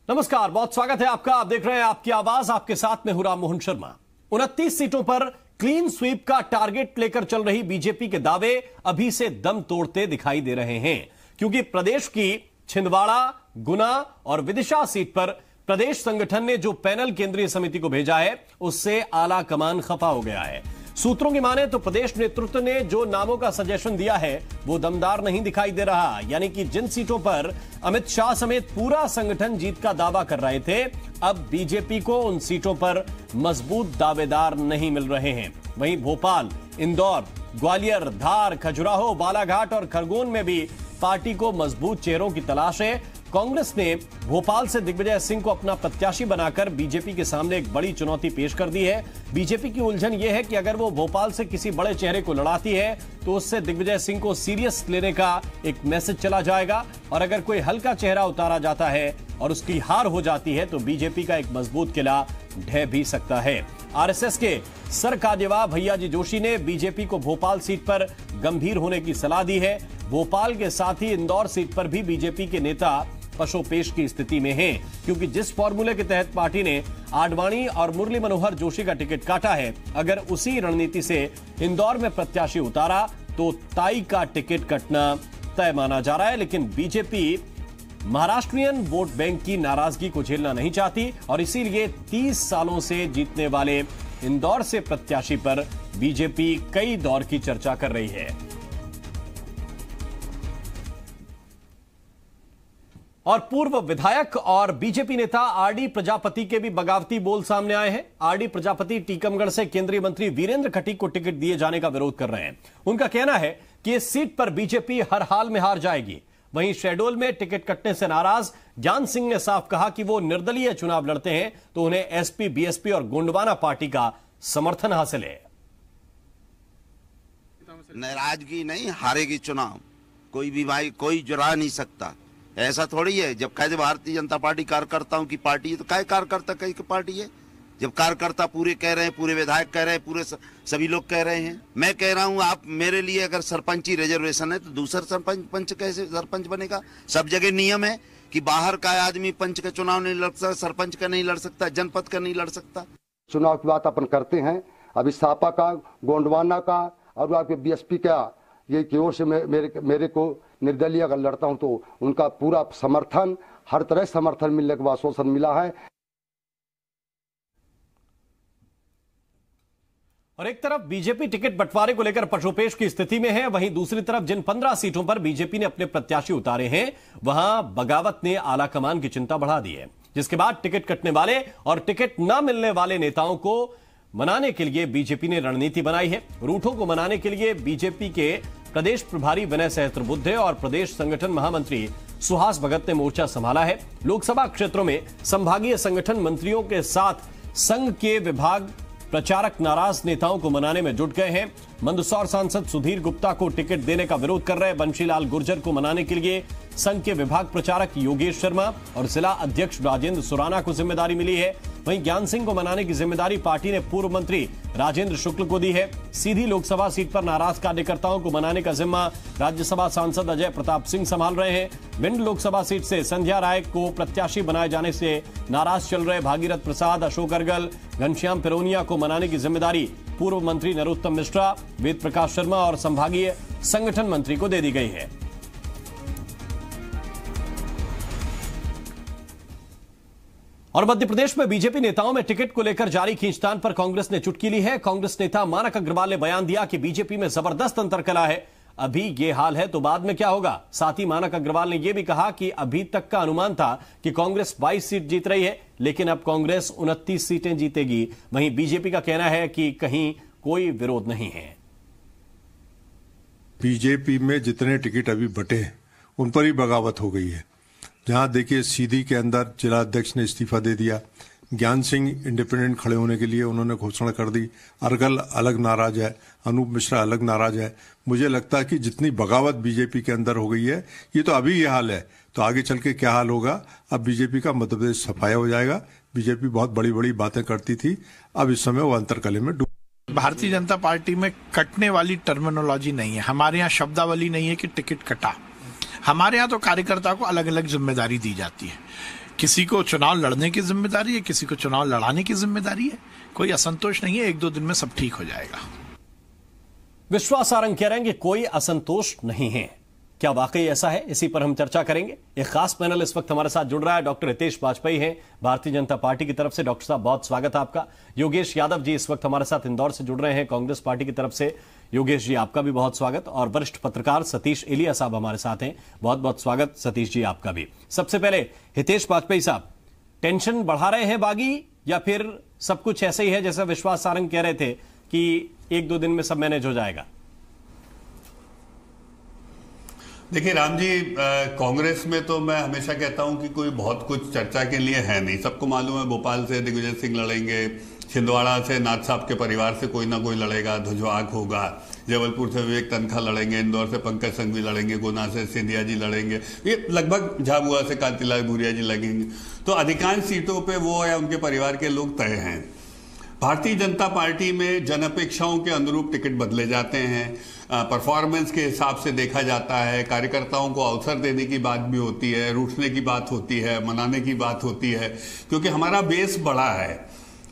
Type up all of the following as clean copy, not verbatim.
नमस्कार, बहुत स्वागत है आपका। आप देख रहे हैं आपकी आवाज, आपके साथ में हूं राम मोहन शर्मा। 29 सीटों पर क्लीन स्वीप का टारगेट लेकर चल रही बीजेपी के दावे अभी से दम तोड़ते दिखाई दे रहे हैं, क्योंकि प्रदेश की छिंदवाड़ा, गुना और विदिशा सीट पर प्रदेश संगठन ने जो पैनल केंद्रीय समिति को भेजा है, उससे आला कमान खफा हो गया है। सूत्रों की माने तो प्रदेश नेतृत्व ने जो नामों का सजेशन दिया है वो दमदार नहीं दिखाई दे रहा। यानी कि जिन सीटों पर अमित शाह समेत पूरा संगठन जीत का दावा कर रहे थे, अब बीजेपी को उन सीटों पर मजबूत दावेदार नहीं मिल रहे हैं। वहीं भोपाल, इंदौर, ग्वालियर, धार, खजुराहो, बालाघाट और खरगोन में भी पार्टी को मजबूत चेहरों की तलाश है। कांग्रेस ने भोपाल से दिग्विजय सिंह को अपना प्रत्याशी बनाकर बीजेपी के सामने एक बड़ी चुनौती पेश कर दी है। बीजेपी की उलझन यह है कि अगर वो भोपाल से किसी बड़े चेहरे को लड़ाती है तो उससे दिग्विजय सिंह को सीरियस लेने का एक मैसेज चला जाएगा, और अगर कोई हल्का चेहरा उतारा जाता है और उसकी हार हो जाती है तो बीजेपी का एक मजबूत किला ढह भी सकता है। आरएसएस के सरकार्यवाह भैयाजी जोशी ने बीजेपी को भोपाल सीट पर गंभीर होने की सलाह दी है। भोपाल के साथ ही इंदौर सीट पर भी बीजेपी के नेता पशोपेश की स्थिति में हैं, क्योंकि जिस फॉर्मूले के तहत पार्टी ने आडवाणी और मुरली मनोहर जोशी का टिकट काटा है, अगर उसी रणनीति से इंदौर में प्रत्याशी उतारा तो ताई का टिकट कटना तय माना जा रहा है। लेकिन बीजेपी महाराष्ट्रियन वोट बैंक की नाराजगी को झेलना नहीं चाहती और इसीलिए 30 सालों से जीतने वाले इंदौर से प्रत्याशी पर बीजेपी कई दौर की चर्चा कर रही है। और पूर्व विधायक और बीजेपी नेता आरडी प्रजापति के भी बगावती बोल सामने आए हैं। आरडी प्रजापति टीकमगढ़ से केंद्रीय मंत्री वीरेंद्र खटीक को टिकट दिए जाने का विरोध कर रहे हैं। उनका कहना है कि इस सीट पर बीजेपी हर हाल में हार जाएगी। वहीं शहडोल में टिकट कटने से नाराज ज्ञान सिंह ने साफ कहा कि वो निर्दलीय चुनाव लड़ते हैं तो उन्हें एसपी, बीएसपी और गोंडवाना पार्टी का समर्थन हासिल है। नाराजगी नहीं, हारेगी चुनाव। कोई भी भाई कोई जुरा नहीं सकता। ऐसा थोड़ी है जब कहे भारतीय जनता पार्टी कार्यकर्ताओं की पार्टी है तो कहे कार्यकर्ता कहीं की पार्टी है। जब कार्यकर्ता पूरे कह रहे हैं, पूरे विधायक कह रहे हैं, पूरे सभी लोग कह रहे हैं। मैं कह रहा हूं, आप मेरे लिए अगर सरपंची रिजर्वेशन है तो दूसरा सरपंच कैसे सरपंच बनेगा? सब जगह नियम है कि बाहर का आदमी पंच का चुनाव नहीं लड़ सकता, सरपंच का नहीं लड़ सकता, जनपद का नहीं लड़ सकता। चुनाव की बात अपन करते हैं, अभी सापा का, गोंडवाना का और आपके बीएसपी का ये की ओर से मेरे को निर्दलीय अगर लड़ता हूं तो उनका पूरा समर्थन, हर तरह समर्थन मिलने के बाद आश्वासन मिला है। और एक तरफ बीजेपी टिकट बंटवारे को लेकर पशोपेश की स्थिति में है, वहीं दूसरी तरफ जिन 15 सीटों पर बीजेपी ने अपने प्रत्याशी उतारे हैं वहां बगावत ने आला कमान की चिंता बढ़ा दी है, जिसके बाद टिकट कटने वाले और टिकट न मिलने वाले नेताओं को मनाने के लिए बीजेपी ने रणनीति बनाई है। रूठों को मनाने के लिए बीजेपी के प्रदेश प्रभारी विनय सहस्त्रबुद्धे और प्रदेश संगठन महामंत्री सुहास भगत ने मोर्चा संभाला है। लोकसभा क्षेत्रों में संभागीय संगठन मंत्रियों के साथ संघ के विभाग प्रचारक नाराज नेताओं को मनाने में जुट गए हैं। मंदसौर सांसद सुधीर गुप्ता को टिकट देने का विरोध कर रहे बंशीलाल गुर्जर को मनाने के लिए संघ के विभाग प्रचारक योगेश शर्मा और जिला अध्यक्ष राजेंद्र सुराना को जिम्मेदारी मिली है। वहीं ज्ञान सिंह को मनाने की जिम्मेदारी पार्टी ने पूर्व मंत्री राजेंद्र शुक्ल को दी है। सीधी लोकसभा सीट पर नाराज कार्यकर्ताओं को मनाने का जिम्मा राज्यसभा सांसद अजय प्रताप सिंह संभाल रहे हैं। भिंड लोकसभा सीट से संध्या राय को प्रत्याशी बनाए जाने से नाराज चल रहे भागीरथ प्रसाद, अशोक अर्गल, घनश्याम पिरोनिया को मनाने की जिम्मेदारी पूर्व मंत्री नरोत्तम मिश्रा, वेद प्रकाश शर्मा और संभागीय संगठन मंत्री को दे दी गई है। और मध्य प्रदेश में बीजेपी नेताओं में टिकट को लेकर जारी खींचतान पर कांग्रेस ने चुटकी ली है। कांग्रेस नेता मानक अग्रवाल ने बयान दिया कि बीजेपी में जबरदस्त अंतरकला है, अभी ये हाल है तो बाद में क्या होगा। साथ ही मानक अग्रवाल ने यह भी कहा कि अभी तक का अनुमान था कि कांग्रेस 22 सीट जीत रही है, लेकिन अब कांग्रेस 29 सीटें जीतेगी। वहीं बीजेपी का कहना है कि कहीं कोई विरोध नहीं है। बीजेपी में जितने टिकट अभी बटे हैं उन पर ही बगावत हो गई है। जहां देखिए सीधी के अंदर जिला अध्यक्ष ने इस्तीफा दे दिया, ज्ञान सिंह इंडिपेंडेंट खड़े होने के लिए उन्होंने घोषणा कर दी, अर्गल अलग नाराज है, अनूप मिश्रा अलग नाराज है। मुझे लगता है कि जितनी बगावत बीजेपी के अंदर हो गई है, ये तो अभी ये हाल है, तो आगे चल के क्या हाल होगा। अब बीजेपी का मध्य प्रदेश सफाया हो जाएगा। बीजेपी बहुत बड़ी बड़ी बातें करती थी, अब इस समय वो अंतरकले में डूब। भारतीय जनता पार्टी में कटने वाली टर्मिनोलॉजी नहीं है, हमारे यहाँ शब्दावली नहीं है कि टिकट कटा। हमारे यहाँ तो कार्यकर्ता को अलग अलग जिम्मेदारी दी जाती है। किसी को चुनाव लड़ने की जिम्मेदारी है, किसी को चुनाव लड़ाने की जिम्मेदारी है। कोई असंतोष नहीं है, 1-2 दिन में सब ठीक हो जाएगा। विश्वास सारंग कह रहे हैं कि कोई असंतोष नहीं है। क्या वाकई ऐसा है? इसी पर हम चर्चा करेंगे। एक खास पैनल इस वक्त हमारे साथ जुड़ रहा है। डॉक्टर हितेश वाजपेयी हैं भारतीय जनता पार्टी की तरफ से। डॉक्टर साहब, बहुत स्वागत है आपका। योगेश यादव जी इस वक्त हमारे साथ इंदौर से जुड़ रहे हैं कांग्रेस पार्टी की तरफ से। योगेश जी, आपका भी बहुत स्वागत। और वरिष्ठ पत्रकार सतीश एलिया साहब हमारे साथ हैं। बहुत बहुत स्वागत सतीश जी, आपका भी। सबसे पहले हितेश वाजपेयी साहब, टेंशन बढ़ा रहे हैं बागी, या फिर सब कुछ ऐसे ही है जैसा विश्वास सारंग कह रहे थे कि 1-2 दिन में सब मैनेज हो जाएगा? देखिए राम जी, कांग्रेस में तो मैं हमेशा कहता हूं कि कोई बहुत कुछ चर्चा के लिए है नहीं। सबको मालूम है भोपाल से दिग्विजय सिंह लड़ेंगे, छिंदवाड़ा से नाथ साहब के परिवार से कोई ना कोई लड़ेगा, ध्वजवाग होगा, जबलपुर से विवेक तनखा लड़ेंगे, इंदौर से पंकज संघवी लड़ेंगे, गुना से सिंधिया जी लड़ेंगे, ये लगभग झाबुआ से कांतिलाल भूरिया जी लगेंगे। तो अधिकांश सीटों पे वो या उनके परिवार के लोग तय हैं। भारतीय जनता पार्टी में जन अपेक्षाओं के अनुरूप टिकट बदले जाते हैं, परफॉर्मेंस के हिसाब से देखा जाता है, कार्यकर्ताओं को अवसर देने की बात भी होती है, रूठने की बात होती है, मनाने की बात होती है, क्योंकि हमारा बेस बड़ा है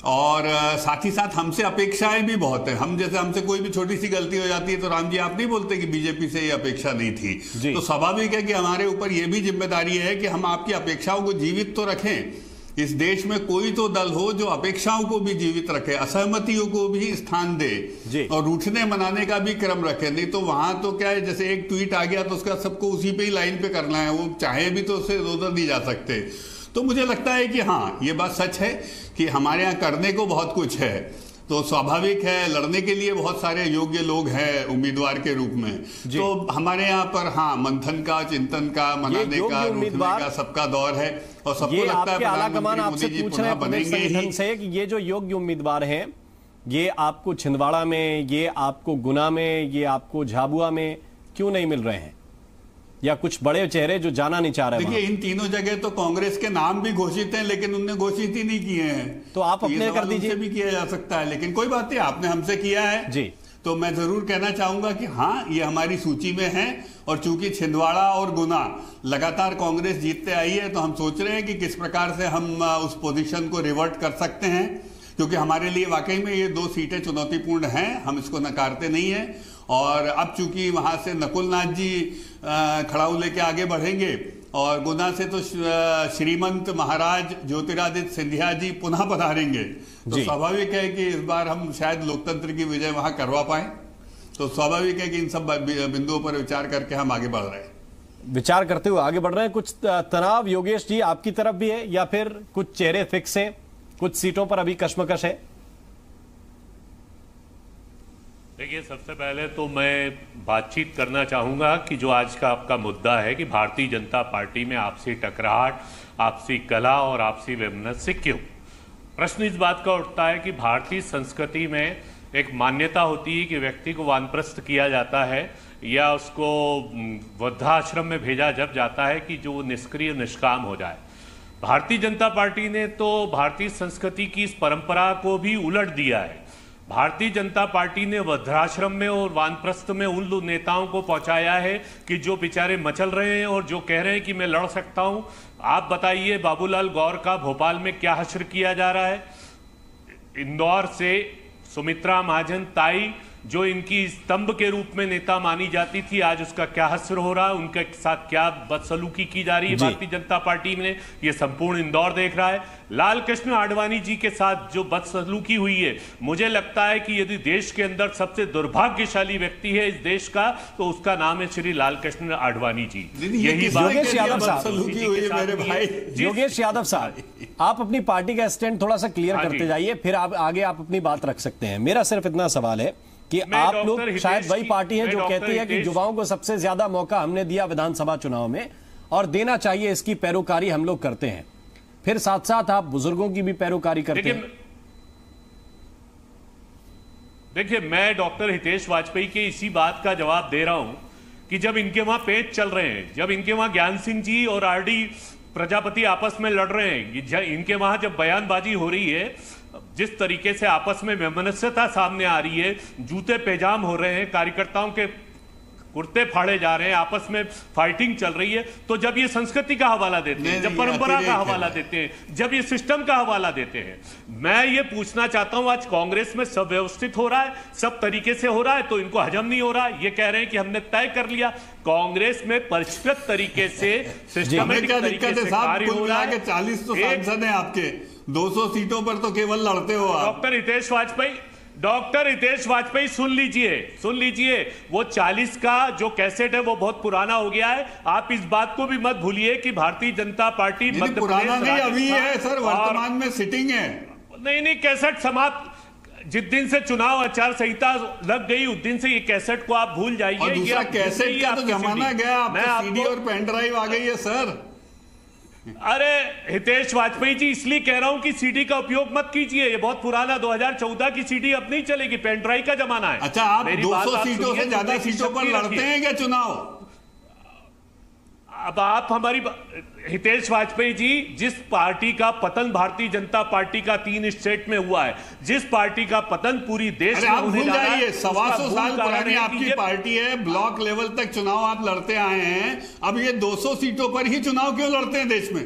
और साथ ही साथ हमसे अपेक्षाएं भी बहुत है। हमसे कोई भी छोटी सी गलती हो जाती है तो राम जी आप नहीं बोलते कि बीजेपी से ये अपेक्षा नहीं थी। तो स्वाभाविक है कि हमारे ऊपर ये भी जिम्मेदारी है कि हम आपकी अपेक्षाओं को जीवित तो रखें। इस देश में कोई तो दल हो जो अपेक्षाओं को भी जीवित रखे, असहमतियों को भी स्थान दे और रूठने मनाने का भी क्रम रखे। नहीं तो वहां तो क्या है, जैसे एक ट्वीट आ गया तो उसका सबको उसी पे ही लाइन पे करना है, वो चाहे भी तो उससे उधर नहीं जा सकते। तो मुझे लगता है कि हाँ, ये बात सच है कि हमारे यहाँ करने को बहुत कुछ है। तो स्वाभाविक है, लड़ने के लिए बहुत सारे योग्य लोग हैं उम्मीदवार के रूप में। तो हमारे यहाँ पर हाँ, मंथन का, चिंतन का, मनाने का, रूठने का सबका दौर है और सबको लगता है आलाकमान आपसे पूछ रहे हैं प्रदेश संगठन से कि ये जो योग्य उम्मीदवार हैं, ये आपको छिंदवाड़ा में, ये आपको गुना में, ये आपको झाबुआ में क्यों नहीं मिल रहे हैं, या कुछ बड़े चेहरे जो जाना नहीं चाह रहे? देखिए, इन तीनों जगह तो कांग्रेस के नाम भी घोषित हैं, लेकिन उनने घोषित ही नहीं किए हैं। तो आप अपने कर दीजिए। भी किया जा सकता है, लेकिन कोई बात नहीं, आपने हमसे किया है जी। तो मैं जरूर कहना चाहूंगा कि हाँ, ये हमारी सूची में है। और चूंकि छिंदवाड़ा और गुना लगातार कांग्रेस जीतते आई है, तो हम सोच रहे हैं कि किस प्रकार से हम उस पोजीशन को रिवर्ट कर सकते हैं, क्योंकि हमारे लिए वाकई में ये 2 सीटें चुनौतीपूर्ण हैं, हम इसको नकारते नहीं है। और अब चूंकि वहां से नकुल नाथ जी खड़ाऊ लेके आगे बढ़ेंगे और गुना से तो श्रीमंत महाराज ज्योतिरादित्य सिंधिया जी पुनः पधारेंगे, तो स्वाभाविक है कि इस बार हम शायद लोकतंत्र की विजय वहां करवा पाए। तो स्वाभाविक है कि इन सब बिंदुओं पर विचार करके हम आगे बढ़ रहे हैं। विचार करते हुए आगे बढ़ रहे हैं। कुछ तनाव योगेश जी आपकी तरफ भी है, या फिर कुछ चेहरे फिक्स हैं, कुछ सीटों पर अभी कश्मकश है? देखिए, सबसे पहले तो मैं बातचीत करना चाहूँगा कि जो आज का आपका मुद्दा है कि भारतीय जनता पार्टी में आपसी टकराहट, आपसी कला और आपसी वैमनस्य क्यों। प्रश्न इस बात का उठता है कि भारतीय संस्कृति में एक मान्यता होती है कि व्यक्ति को वानप्रस्थ किया जाता है या उसको वृद्धाश्रम में भेजा जब जाता है कि जो वो निष्क्रिय निष्काम हो जाए। भारतीय जनता पार्टी ने तो भारतीय संस्कृति की इस परंपरा को भी उलट दिया है। भारतीय जनता पार्टी ने वृद्धाश्रम में और वानप्रस्थ में उन नेताओं को पहुंचाया है कि जो बेचारे मचल रहे हैं और जो कह रहे हैं कि मैं लड़ सकता हूं। आप बताइए, बाबूलाल गौर का भोपाल में क्या हश्र किया जा रहा है। इंदौर से सुमित्रा महाजन ताई, जो इनकी स्तंभ के रूप में नेता मानी जाती थी, आज उसका क्या हश्र हो रहा है, उनके साथ क्या बदसलूकी की जा रही है भारतीय जनता पार्टी में, ये संपूर्ण इंदौर देख रहा है। लाल कृष्ण आडवाणी जी के साथ जो बदसलूकी हुई है, मुझे लगता है कि यदि देश के अंदर सबसे दुर्भाग्यशाली व्यक्ति है इस देश का, तो उसका नाम है श्री लाल कृष्ण आडवाणी जी। यही योगेश यादव साहब, योगेश यादव साहब, आप अपनी पार्टी का स्टैंड थोड़ा सा क्लियर करते जाइए, फिर आप आगे आप अपनी बात रख सकते हैं। मेरा सिर्फ इतना सवाल है कि आप लोग शायद वही पार्टी है जो कहती है कि युवाओं को सबसे ज्यादा मौका हमने दिया विधानसभा चुनाव में और देना चाहिए, इसकी पैरोकारी हम लोग करते हैं। फिर साथ साथ आप बुजुर्गों की भी पैरोकारी करते हैं। देखिए, मैं डॉक्टर हितेश वाजपेयी के इसी बात का जवाब दे रहा हूं कि जब इनके वहां पेच चल रहे हैं, जब इनके वहां ज्ञान सिंह जी और आरडी प्रजापति आपस में लड़ रहे हैं, इनके वहां जब बयानबाजी हो रही है, जिस तरीके से आपस में वैमनस्यता सामने आ रही है, जूते पैजाम हो रहे हैं, कार्यकर्ताओं के कुर्ते फाड़े जा रहे हैं, आपस में फाइटिंग चल रही है, तो जब ये संस्कृति का हवाला देते हैं, जब परंपरा का हवाला देते हैं, जब ये सिस्टम का हवाला देते हैं, मैं ये पूछना चाहता हूं, आज कांग्रेस में सब व्यवस्थित हो रहा है, सब तरीके से हो रहा है, तो इनको हजम नहीं हो रहा है। ये कह रहे हैं कि हमने तय कर लिया। कांग्रेस में परिष्कृत तरीके से सिस्टमेटिक तरीके से कार्य हो रहा है। 40 तो सांसद हैं आपके, 200 सीटों पर तो केवल लड़ते हो आप। डॉक्टर हितेश वाजपेयी सुन लीजिए, वो 40 का जो कैसेट है वो बहुत पुराना हो गया है। आप इस बात को भी मत भूलिए कि भारतीय जनता पार्टी मध्य पुराना नहीं अभी है सर, वर्तमान में सिटिंग है। नहीं, कैसेट समाप्त, जिस दिन से चुनाव आचार संहिता लग गई उस दिन से ये कैसेट को आप भूल जाइए। और दूसरा कैसेट का तो जमाना गया, आपको सीडी और पेन ड्राइव आ गई है सर। अरे हितेश वाजपेयी जी, इसलिए कह रहा हूं कि सीडी का उपयोग मत कीजिए, ये बहुत पुराना 2014 की सीडी अब नहीं चलेगी, पेन ड्राइव का जमाना है। अच्छा, आप 200 सीटों से ज्यादा सीटों पर लड़ते हैं क्या चुनाव? अब आप हमारी हितेश वाजपेयी जी, जिस पार्टी का पतन भारतीय जनता पार्टी का 3 स्टेट में हुआ है, जिस पार्टी का पतन पूरी देश में होने जा रहा है, 125 साल पुरानी आपकी पार्टी है, ब्लॉक लेवल तक चुनाव आप लड़ते आए हैं, अब ये 200 सीटों पर ही चुनाव क्यों लड़ते हैं देश में?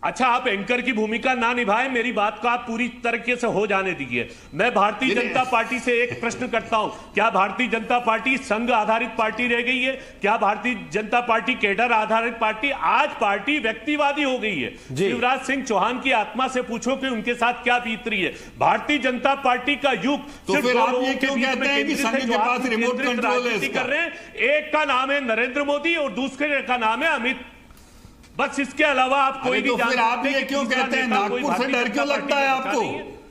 अच्छा, आप एंकर की भूमिका ना निभाएं, मेरी बात को आप पूरी तरीके से हो जाने दीजिए। मैं भारतीय जनता पार्टी से एक प्रश्न करता हूं, क्या भारतीय जनता पार्टी संघ आधारित पार्टी रह गई है? क्या भारतीय जनता पार्टी केडर आधारित पार्टी? आज पार्टी व्यक्तिवादी हो गई है। शिवराज सिंह चौहान की आत्मा से पूछो कि उनके साथ क्या बीत रही है। भारतीय जनता पार्टी का युग तो फिर आप ये क्यों कहते हैं कि संघ के पास रिमोट कंट्रोल है? कर रहे हैं, एक का नाम है नरेंद्र मोदी और दूसरे का नाम है अमित, बस इसके अलावा आप कोई भी फिर आप ये क्यों कहते हैं? नागपुर से डर क्यों लगता है आपको?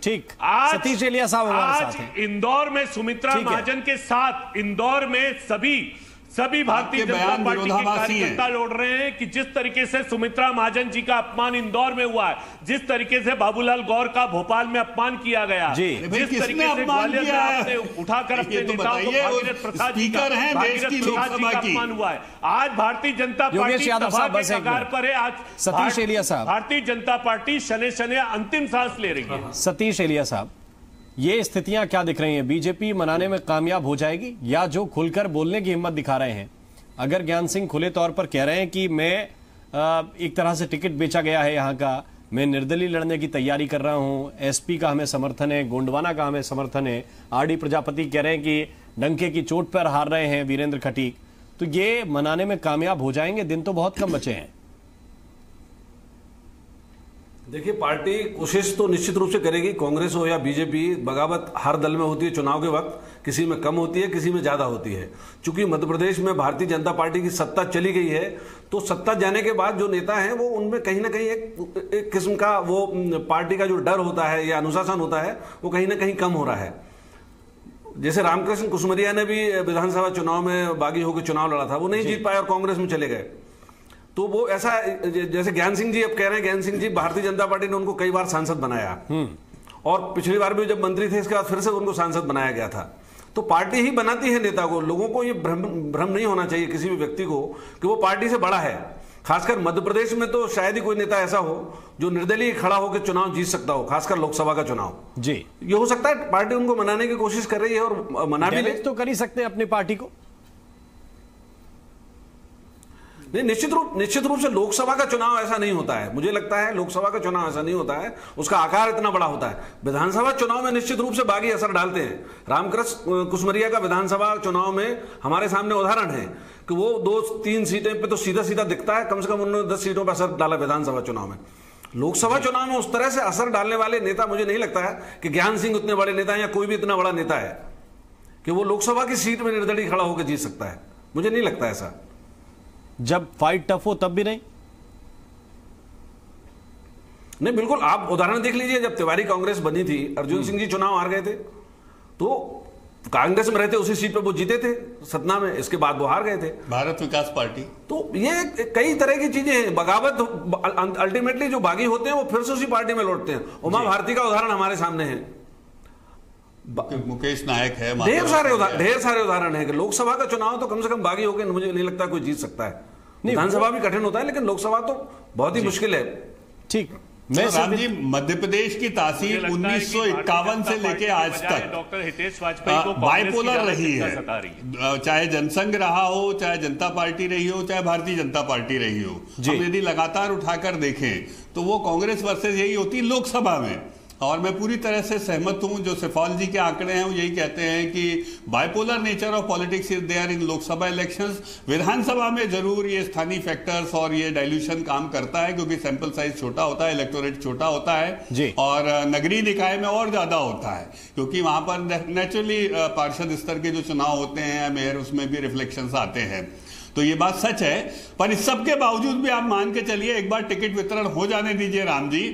ठीक, आज सतीश एलिया साहब हमारे साथ हैं। इंदौर में सुमित्रा महाजन के साथ, इंदौर में सभी भारतीय जनता पार्टी के कार्यकर्ता लौट रहे हैं कि जिस तरीके से सुमित्रा महाजन जी का अपमान इंदौर में हुआ है, जिस तरीके से बाबूलाल गौर का भोपाल में अपमान किया गया, जिस तरीके से ग्वालियर में आपने उठाकर अपने नेताओं को भागीरथ प्रसाद जी का अपमान हुआ है, आज भारतीय जनता पार्टी सभा के कगार पर है। आज सतीश एलिया साहब, भारतीय जनता पार्टी शने अंतिम सांस ले रही है। सतीश एलिया साहब, ये स्थितियां क्या दिख रही हैं? बीजेपी मनाने में कामयाब हो जाएगी, या जो खुलकर बोलने की हिम्मत दिखा रहे हैं, अगर ज्ञान सिंह खुले तौर पर कह रहे हैं कि मैं एक तरह से टिकट बेचा गया है यहाँ का, मैं निर्दलीय लड़ने की तैयारी कर रहा हूं, एसपी का हमें समर्थन है, गोंडवाना का हमें समर्थन है, आरडी प्रजापति कह रहे हैं कि डंके की चोट पर हार रहे हैं वीरेंद्र खटीक, तो ये मनाने में कामयाब हो जाएंगे? दिन तो बहुत कम बचे हैं। देखिए, पार्टी कोशिश तो निश्चित रूप से करेगी, कांग्रेस हो या बीजेपी, बगावत हर दल में होती है चुनाव के वक्त, किसी में कम होती है, किसी में ज्यादा होती है। चूंकि मध्य प्रदेश में भारतीय जनता पार्टी की सत्ता चली गई है, तो सत्ता जाने के बाद जो नेता हैं वो उनमें कहीं ना कहीं एक किस्म का वो पार्टी का जो डर होता है या अनुशासन होता है वो कहीं ना कहीं कम हो रहा है। जैसे रामकृष्ण कुसमरिया ने भी विधानसभा चुनाव में बागी होकर चुनाव लड़ा था, वो नहीं जीत पाए और कांग्रेस में चले गए। तो वो ऐसा, जैसे ज्ञान सिंह जी अब कह रहे हैं, ज्ञान सिंह जी भारतीय जनता पार्टी ने उनको कई बार सांसद बनाया, और पिछली बार भी जब मंत्री थे इसके बाद फिर से उनको सांसद बनाया गया था। तो पार्टी ही बनाती है नेता को। लोगों को ये भ्रम नहीं होना चाहिए किसी भी व्यक्ति को कि वो पार्टी से बड़ा है। खासकर मध्य प्रदेश में तो शायद ही कोई नेता ऐसा हो जो निर्दलीय खड़ा होकर चुनाव जीत सकता हो, खासकर लोकसभा का चुनाव। जी, ये हो सकता है पार्टी उनको मनाने की कोशिश कर रही है और मना भी ले तो कर ही सकते हैं अपनी पार्टी को। नहीं, निश्चित रूप से लोकसभा का चुनाव ऐसा नहीं होता है। मुझे लगता है लोकसभा का चुनाव ऐसा नहीं होता है, उसका आकार इतना बड़ा होता है। विधानसभा चुनाव में निश्चित रूप से बागी असर डालते हैं। रामकृष्ण कुसमरिया का विधानसभा चुनाव में हमारे सामने उदाहरण है कि वो 2-3 सीटें पे तो सीधा सीधा दिखता है, कम से कम उन्होंने 10 सीटों पर असर डाला विधानसभा चुनाव में। लोकसभा चुनाव में उस तरह से असर डालने वाले नेता मुझे नहीं लगता है कि ज्ञान सिंह उतने बड़े नेता है या कोई भी इतना बड़ा नेता है कि वो लोकसभा की सीट में निर्दलीय खड़ा होकर जीत सकता है। मुझे नहीं लगता ऐसा। जब फाइट टफ हो तब भी नहीं? नहीं, बिल्कुल। आप उदाहरण देख लीजिए, जब तिवारी कांग्रेस बनी थी, अर्जुन सिंह जी चुनाव हार गए थे, तो कांग्रेस में रहते उसी सीट पर वो जीते थे सतना में, इसके बाद वो हार गए थे भारत विकास पार्टी। तो ये कई तरह की चीजें हैं। बगावत अल्टीमेटली जो बागी होते हैं वो फिर से उसी पार्टी में लौटते हैं। उमा भारती का उदाहरण हमारे सामने है, मुकेश नायक है, ढेर सारे उदाहरण है कि लोकसभा का चुनाव तो कम से कम बागी होकर मुझे नहीं लगता कोई जीत सकता है। विधानसभा भी कठिन होता है, लेकिन लोकसभा तो बहुत ही मुश्किल है। ठीक, मैं राम जी, मध्य प्रदेश की तासीर 1951 से लेके आज तक डॉक्टर हितेश वाजपेयी को बाइपोलर रही है। चाहे जनसंघ रहा हो, चाहे जनता पार्टी रही हो, चाहे भारतीय जनता पार्टी रही हो, हम यदि लगातार उठाकर देखें तो वो कांग्रेस वर्सेस यही होती लोकसभा में। और मैं पूरी तरह से सहमत हूं, जो सेफॉल जी के आंकड़े हैं वो यही कहते हैं कि bipolar nature of politics is there in Lok Sabha elections. Vidhan Sabha में जरूर ये स्थानीय फैक्टर्स और ये डाइल्यूशन काम करता है, क्योंकि सैंपल साइज छोटा होता है, इलेक्टोरेट छोटा होता है, और नगरीय निकाय में और ज्यादा होता है, क्योंकि वहां पर नेचुरली पार्षद स्तर के जो चुनाव होते हैं, मेयर, उसमें भी रिफ्लेक्शंस आते हैं। तो ये बात सच है। पर इस सब के बावजूद भी आप मान के चलिए, एक बार टिकट वितरण हो जाने दीजिए राम जी,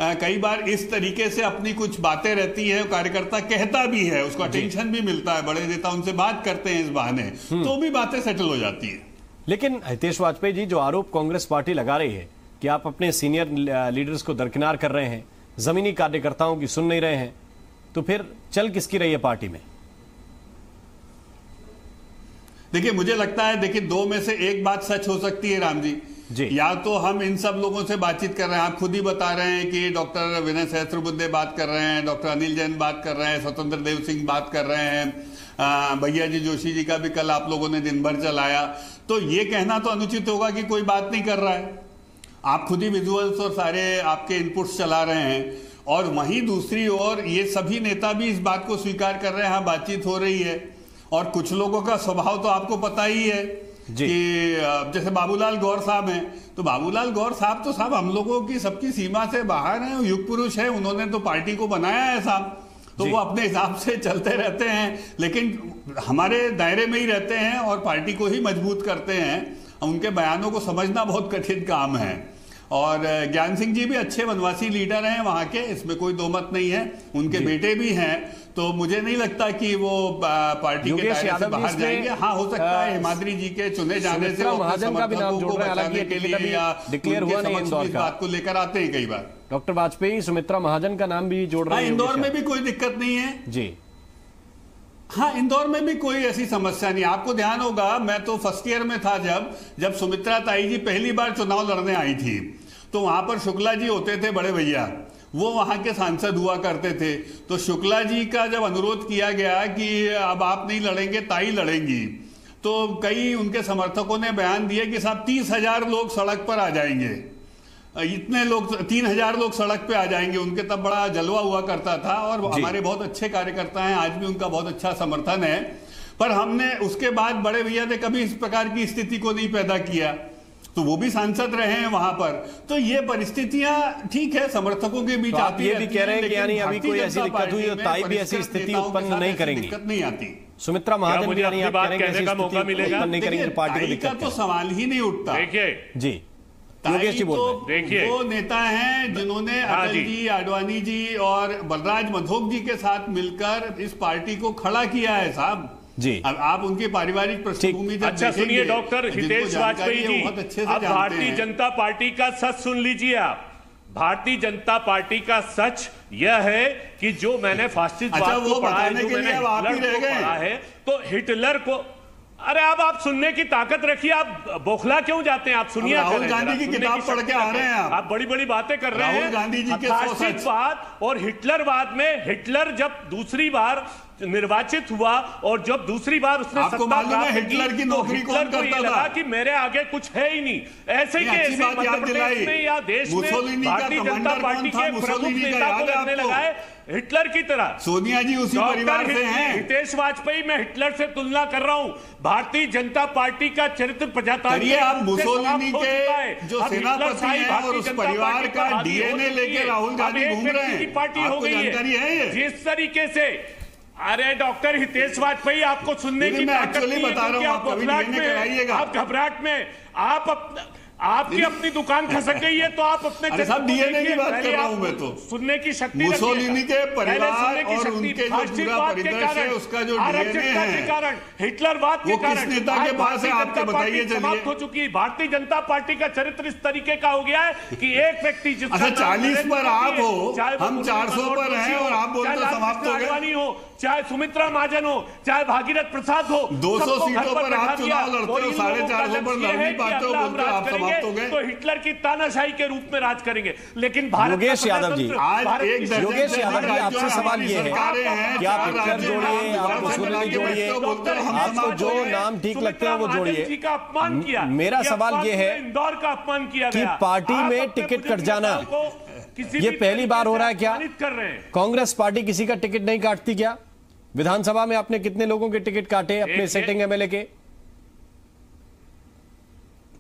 कई बार इस तरीके से अपनी कुछ बातें रहती हैं, कार्यकर्ता कहता भी है, उसको अटेंशन भी मिलता है, बड़े नेता उनसे बात करते हैं इस बहाने, तो भी बातें सेटल हो जाती है। लेकिन हितेश वाजपेयी जी, जो आरोप कांग्रेस पार्टी लगा रही है कि आप अपने सीनियर लीडर्स को दरकिनार कर रहे हैं, जमीनी कार्यकर्ताओं की सुन नहीं रहे हैं, तो फिर चल किसकी रही है पार्टी में? देखिए, मुझे लगता है, देखिए, दो में से एक बात सच हो सकती है राम जी। या तो हम इन सब लोगों से बातचीत कर रहे हैं, आप खुद ही बता रहे हैं कि डॉक्टर विनय सहस्त्रबुद्धे बात कर रहे हैं, डॉक्टर अनिल जैन बात कर रहे हैं, स्वतंत्र देव सिंह बात कर रहे हैं, भैया जी जोशी जी का भी कल आप लोगों ने दिन भर चलाया, तो ये कहना तो अनुचित होगा कि कोई बात नहीं कर रहा है। आप खुद ही विजुअल्स और सारे आपके इनपुट्स चला रहे हैं, और वहीं दूसरी ओर ये सभी नेता भी इस बात को स्वीकार कर रहे हैं, हाँ बातचीत हो रही है। और कुछ लोगों का स्वभाव तो आपको पता ही है कि जैसे बाबूलाल गौर साहब हैं, तो बाबूलाल गौर साहब तो साहब हम लोगों की सबकी सीमा से बाहर हैं, युग पुरुष है, उन्होंने तो पार्टी को बनाया है साहब, तो वो अपने हिसाब से चलते रहते हैं, लेकिन हमारे दायरे में ही रहते हैं और पार्टी को ही मजबूत करते हैं। उनके बयानों को समझना बहुत कठिन काम है। और ज्ञान सिंह जी भी अच्छे वनवासी लीडर हैं वहां के, इसमें कोई दो मत नहीं है, उनके बेटे भी हैं, तो मुझे नहीं लगता कि वो पार्टी के दायरे से बाहर जाएंगे। हाँ, हो सकता है हिमाद्री जी के चुने जाने से समर्थकों को बचाने के लिए या डिक्लेयर हुआ नहीं इंदौर इस बात को लेकर आते हैं कई बार। डॉक्टर वाजपेयी सुमित्रा महाजन का नाम भी जोड़ रहे हैं। इंदौर में भी कोई दिक्कत नहीं है जी। हाँ, इंदौर में भी कोई ऐसी समस्या नहीं। आपको ध्यान होगा, मैं तो फर्स्ट ईयर में था जब सुमित्रा ताई जी पहली बार चुनाव लड़ने आई थी, तो वहां पर शुक्ला जी होते थे, बड़े भैया, वो वहां के सांसद हुआ करते थे। तो शुक्ला जी का जब अनुरोध किया गया कि अब आप नहीं लड़ेंगे, ताई लड़ेंगी, तो कई उनके समर्थकों ने बयान दिए कि साहब 30,000 लोग सड़क पर आ जाएंगे, इतने लोग, 3,000 लोग सड़क पे आ जाएंगे। उनके तब बड़ा जलवा हुआ करता था, और हमारे बहुत अच्छे कार्यकर्ता हैं, आज भी उनका बहुत अच्छा समर्थन है। पर हमने उसके बाद बड़े भैया ने कभी इस प्रकार की स्थिति को नहीं पैदा किया, तो वो भी सांसद रहे हैं वहां पर। तो ये परिस्थितियां ठीक है, समर्थकों के बीच आती है। ये भी कह रहे हैं कि यानी अभी कोई ऐसी दिक्कत हुई तो ताई भी ऐसी स्थिति उत्पन्न नहीं करेंगे, दिक्कत नहीं आती। सुमित्रा महाजन भी यानी आप कह रहे हैं कि ऐसी स्थिति उत्पन्न नहीं करेंगे, पार्टी को दिक्कत तो सवाल ही नहीं उठता। देखिए जी, देखिए, वो नेता हैं जिन्होंने अटल जी, आडवाणी जी और बलराज मधोक जी के साथ मिलकर इस पार्टी को खड़ा किया है साहब जी। अब आप उनकी पारिवारिक पृष्ठभूमि जब अच्छा सुनिए डॉक्टर हितेश वाजपेयी जी, अब भारतीय जनता पार्टी का सच सुन लीजिए आप। भारतीय जनता पार्टी का सच यह है कि जो मैंने फासिस्टवाद को पढ़ा है, जो मैंने हिटलर को पढ़ा है, तो हिटलर को, अरे आप सुनने की ताकत रखिए, आप बौखला क्यों जाते हैं? आप सुनिए, राहुल गांधी की किताब पढ़ के आ रहे हैं आप बड़ी बड़ी बातें कर रहे हैं। राहुल गांधी जी के फासिस्टवाद और हिटलरवाद में, हिटलर जब दूसरी बार निर्वाचित हुआ और जब दूसरी बार उसने आपको मालूम है हिटलर की नौकरी कौन करता था? कि मेरे आगे कुछ है ही नहीं। ऐसे के ऐसे मध्य प्रदेश में या देश में भारतीय जनता पार्टी के प्रमुख नेता को लगने लगा है हिटलर की तरह। सोनिया जी उसी परिवार से हैं। हितेश वाजपेयी, मैं हिटलर से तुलना कर रहा हूं। भारतीय जनता पार्टी का चरित्र प्रजातांत्रिक आप मुसोलिनी के जो सेनापति हैं और उस परिवार का डीएनए लेके राहुल गांधी घूम रहे हैं, पार्टी हो गई है जिस तरीके से। अरे डॉक्टर हितेश वाजपेयी, आपको सुनने की ताकत नहीं है, बता रहा हूं, आप घबराहट में, आपकी अपनी दुकान खसक गई है, तो आप अपने सब डीएनए की बात कर रहा हूं मैं तो। सुनने की शक्ति, मुसोलिनी के परिवार और उनके जो पूरा परिदृश्य है, उसका जो डीएनए है, कारण हिटलरवाद के कारण, किस नेता के पास है आपके बताइए चलिए। हो चुकी है भारतीय जनता पार्टी का चरित्र इस तरीके का हो गया है कि एक व्यक्ति, अच्छा 40 पर आप हो, हम 400 पर हैं और आप बोलते समाप्त हो गए। आडवाणी हो, चाहे सुमित्रा महाजन हो, चाहे भागीरथ प्रसाद हो, 200 सीटों पर आप चुनाव लड़ते हो, 450 पर लड़ नहीं पाते हो, बोलते हो आप समाप्त हो गए। तो हिटलर की तानाशाही के रूप में राज करेंगे। लेकिन भारत योगेश यादव जी, आज एक योगेश यादव जी, आपसे सवाल ये है कि आप हिटलर जोड़िए, आप मुसोलिनी जोड़िए, आपको जो नाम ठीक लगते हैं वो जोड़िए। का अपमान किया। मेरा सवाल ये है इंदौर का अपमान किया कि गया। पार्टी में टिकट कट जाना ये पहली बार हो रहा है क्या? कर रहे हैं। कांग्रेस पार्टी किसी का टिकट नहीं काटती क्या? विधानसभा में आपने कितने लोगों के टिकट काटे अपने सेटिंग एमएलए के?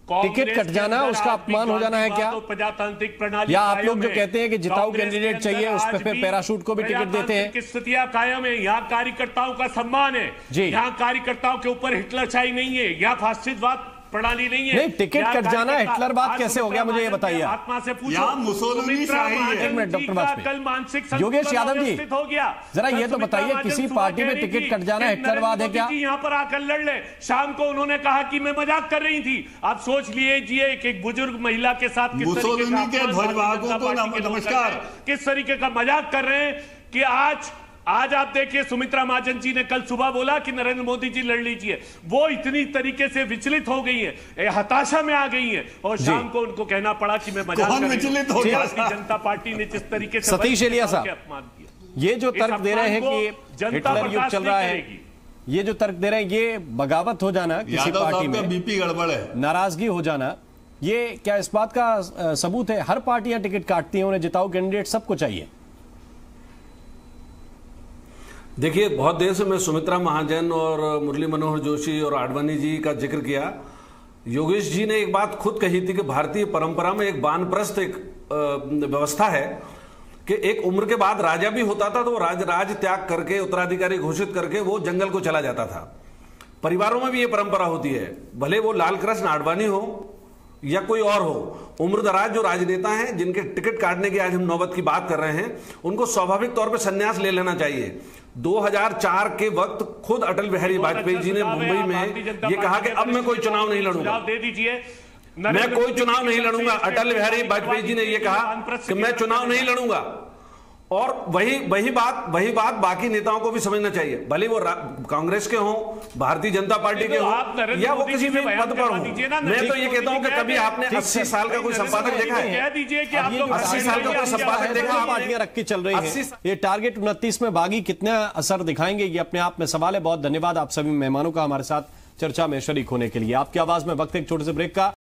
टिकट कट जाना उसका अपमान हो जाना है क्या? तो प्रजातांत्रिक प्रणाली या आप लोग जो कहते हैं कि जिताऊ कैंडिडेट चाहिए उस पे फिर पैराशूट को भी टिकट देते हैं? स्थितियां कायम है। यहाँ कार्यकर्ताओं का सम्मान है जी। यहाँ कार्यकर्ताओं के ऊपर हिटलरशाही नहीं है, यहाँ फासिस्टवाद प्रणाली नहीं है। नहीं, टिकट कट जाना हिटलरवाद कैसे हो गया, मुझे ये बताइए। आत्मा से पूछो। यहाँ मुसोलिनी शाही है। एक मिनट डॉक्टर वाजपेयी, कल मानसिक योगेश यादव जी, हो गया। जरा ये तो बताइए, किसी पार्टी में टिकट कट जाना हिटलरवाद है क्या? यहाँ पर आकर लड़ ले। शाम को उन्होंने कहा कि मैं मजाक कर रही थी। आप सोच लीजिए एक बुजुर्ग महिला के साथ किस मुसोलिनी के ध्वजवाहकों को नमस्कार, किस तरीके का मजाक कर रहे हैं कि आज आप देखिए, सुमित्रा महाजन जी ने कल सुबह बोला कि नरेंद्र मोदी जी लड़ लीजिए। वो इतनी तरीके से विचलित हो गई है, हताशा में आ गई है, और शाम को उनको कहना पड़ा कि मैं मजाक कर रही हूं। विचलित हो गया? भारतीय जनता पार्टी ने जिस तरीके से सतीश एलिया साहब, अपमान किया, ये जो तर्क दे रहे हैं कि हिटलर युग चल रहा है, ये जो तर्क दे रहे हैं, ये बगावत हो जाना किसी पार्टी में, बीपी गड़बड़ है, नाराजगी हो जाना, ये क्या इस बात का सबूत है? हर पार्टियां टिकट काटती हैं, उन्हें जिताऊ कैंडिडेट सबको चाहिए। देखिए, बहुत देर से मैं सुमित्रा महाजन और मुरली मनोहर जोशी और आडवाणी जी का जिक्र किया। योगेश जी ने एक बात खुद कही थी कि भारतीय परंपरा में एक वानप्रस्थ एक व्यवस्था है कि एक उम्र के बाद राजा भी होता था तो वो राज त्याग करके, उत्तराधिकारी घोषित करके वो जंगल को चला जाता था। परिवारों में भी ये परंपरा होती है, भले वो लाल कृष्ण आडवाणी हो या कोई और हो। उम्रदराज जो राजनेता हैं जिनके टिकट काटने की आज हम नौबत की बात कर रहे हैं, उनको स्वाभाविक तौर पे संन्यास ले लेना चाहिए। 2004 के वक्त खुद अटल बिहारी वाजपेयी जी ने मुंबई में ये कहा कि अब मैं कोई चुनाव नहीं लड़ूंगा, दे दीजिए, मैं कोई चुनाव नहीं लड़ूंगा। अटल बिहारी वाजपेयी जी ने यह कहा कि मैं चुनाव नहीं लड़ूंगा। और वही बात बाकी नेताओं को भी समझना चाहिए, भले वो कांग्रेस के हों, भारतीय जनता पार्टी के हों, या वो किसी भी पद पर हों। मैं तो ये कहता हूं कि कभी आपने 80 साल का कोई संपादक देखा है? 80 साल का कोई संपादक देखा? पार्टियां रख के चल रही हैं। ये टारगेट 29 में बागी कितना असर दिखाएंगे, ये अपने आप में सवाल है। बहुत धन्यवाद आप सभी मेहमानों का हमारे साथ चर्चा में शरीक होने के लिए। आपकी आवाज में वक्त एक छोटे से ब्रेक का।